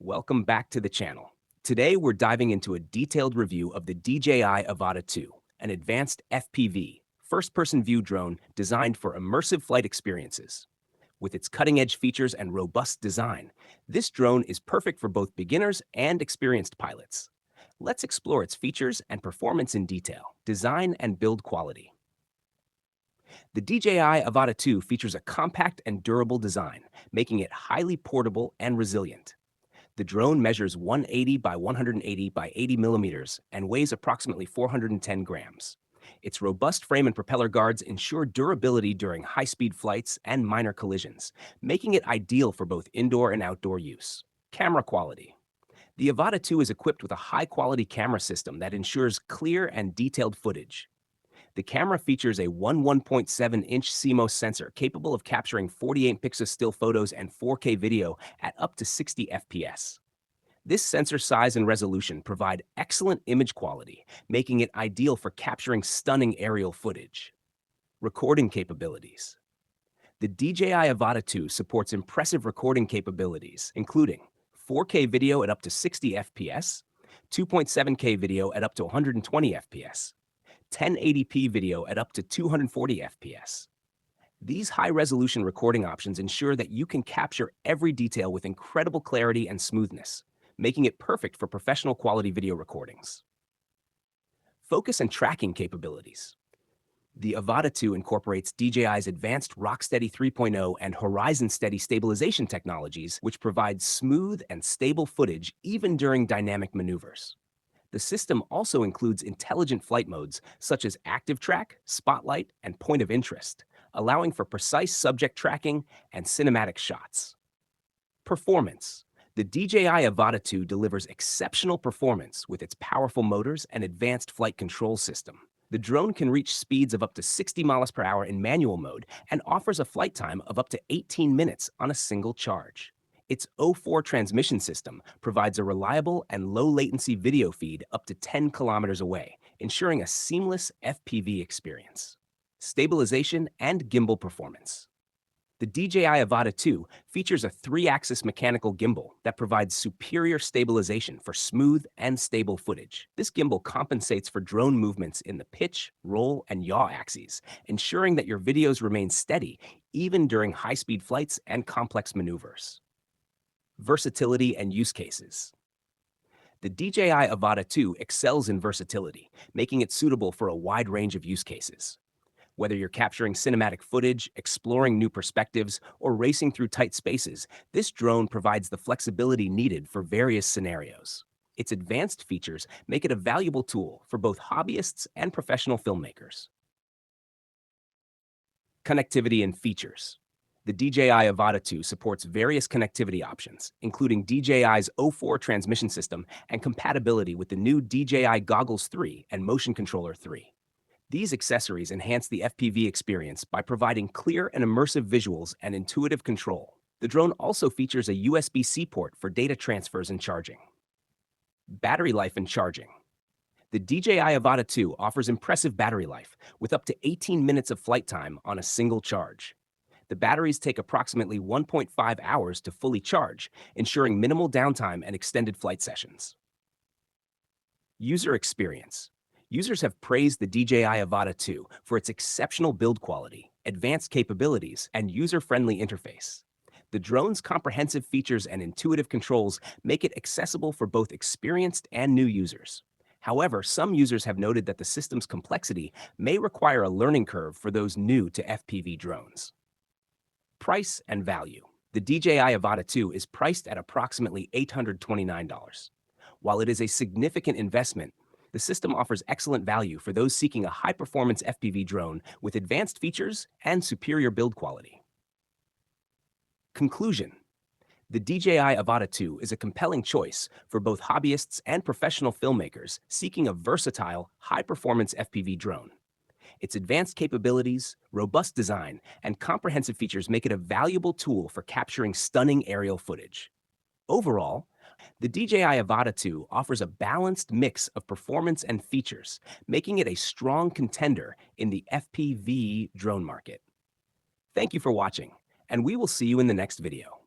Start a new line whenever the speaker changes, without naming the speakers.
Welcome back to the channel. Today we're diving into a detailed review of the DJI Avata 2, an advanced FPV, first-person view drone designed for immersive flight experiences. With its cutting-edge features and robust design, this drone is perfect for both beginners and experienced pilots. Let's explore its features and performance in detail, design and build quality. The DJI Avata 2 features a compact and durable design, making it highly portable and resilient. The drone measures 180 by 180 by 80 millimeters and weighs approximately 410 grams. Its robust frame and propeller guards ensure durability during high-speed flights and minor collisions, making it ideal for both indoor and outdoor use. Camera quality. The Avata 2 is equipped with a high-quality camera system that ensures clear and detailed footage. The camera features a 1.7-inch CMOS sensor capable of capturing 48-pixel still photos and 4K video at up to 60 FPS. This sensor size and resolution provide excellent image quality, making it ideal for capturing stunning aerial footage. Recording capabilities. The DJI Avata 2 supports impressive recording capabilities, including 4K video at up to 60 FPS, 2.7K video at up to 120 FPS, 1080p video at up to 240 FPS. These high-resolution recording options ensure that you can capture every detail with incredible clarity and smoothness, making it perfect for professional quality video recordings. Focus and tracking capabilities. The Avata 2 incorporates DJI's advanced Rocksteady 3.0 and Horizon Steady stabilization technologies, which provide smooth and stable footage even during dynamic maneuvers. The system also includes intelligent flight modes such as Active Track, Spotlight, and Point of Interest, allowing for precise subject tracking and cinematic shots. Performance. The DJI Avata 2 delivers exceptional performance with its powerful motors and advanced flight control system. The drone can reach speeds of up to 60 miles per hour in manual mode and offers a flight time of up to 18 minutes on a single charge. Its O4 transmission system provides a reliable and low-latency video feed up to 10 kilometers away, ensuring a seamless FPV experience. Stabilization and gimbal performance. The DJI Avata 2 features a 3-axis mechanical gimbal that provides superior stabilization for smooth and stable footage. This gimbal compensates for drone movements in the pitch, roll, and yaw axes, ensuring that your videos remain steady even during high-speed flights and complex maneuvers. Versatility and Use Cases. The DJI Avata 2 excels in versatility, making it suitable for a wide range of use cases. Whether you're capturing cinematic footage, exploring new perspectives, or racing through tight spaces, this drone provides the flexibility needed for various scenarios. Its advanced features make it a valuable tool for both hobbyists and professional filmmakers. Connectivity and Features. The DJI Avata 2 supports various connectivity options, including DJI's O4 transmission system and compatibility with the new DJI Goggles 3 and Motion Controller 3. These accessories enhance the FPV experience by providing clear and immersive visuals and intuitive control. The drone also features a USB-C port for data transfers and charging. Battery life and charging. The DJI Avata 2 offers impressive battery life, with up to 18 minutes of flight time on a single charge. The batteries take approximately 1.5 hours to fully charge, ensuring minimal downtime and extended flight sessions. User experience. Users have praised the DJI Avata 2 for its exceptional build quality, advanced capabilities, and user-friendly interface. The drone's comprehensive features and intuitive controls make it accessible for both experienced and new users. However, some users have noted that the system's complexity may require a learning curve for those new to FPV drones. Price and value. The DJI Avata 2 is priced at approximately $829. While it is a significant investment, the system offers excellent value for those seeking a high-performance FPV drone with advanced features and superior build quality. Conclusion. The DJI Avata 2 is a compelling choice for both hobbyists and professional filmmakers seeking a versatile, high-performance FPV drone. Its advanced capabilities, robust design, and comprehensive features make it a valuable tool for capturing stunning aerial footage. Overall, the DJI Avata 2 offers a balanced mix of performance and features, making it a strong contender in the FPV drone market. Thank you for watching, and we will see you in the next video.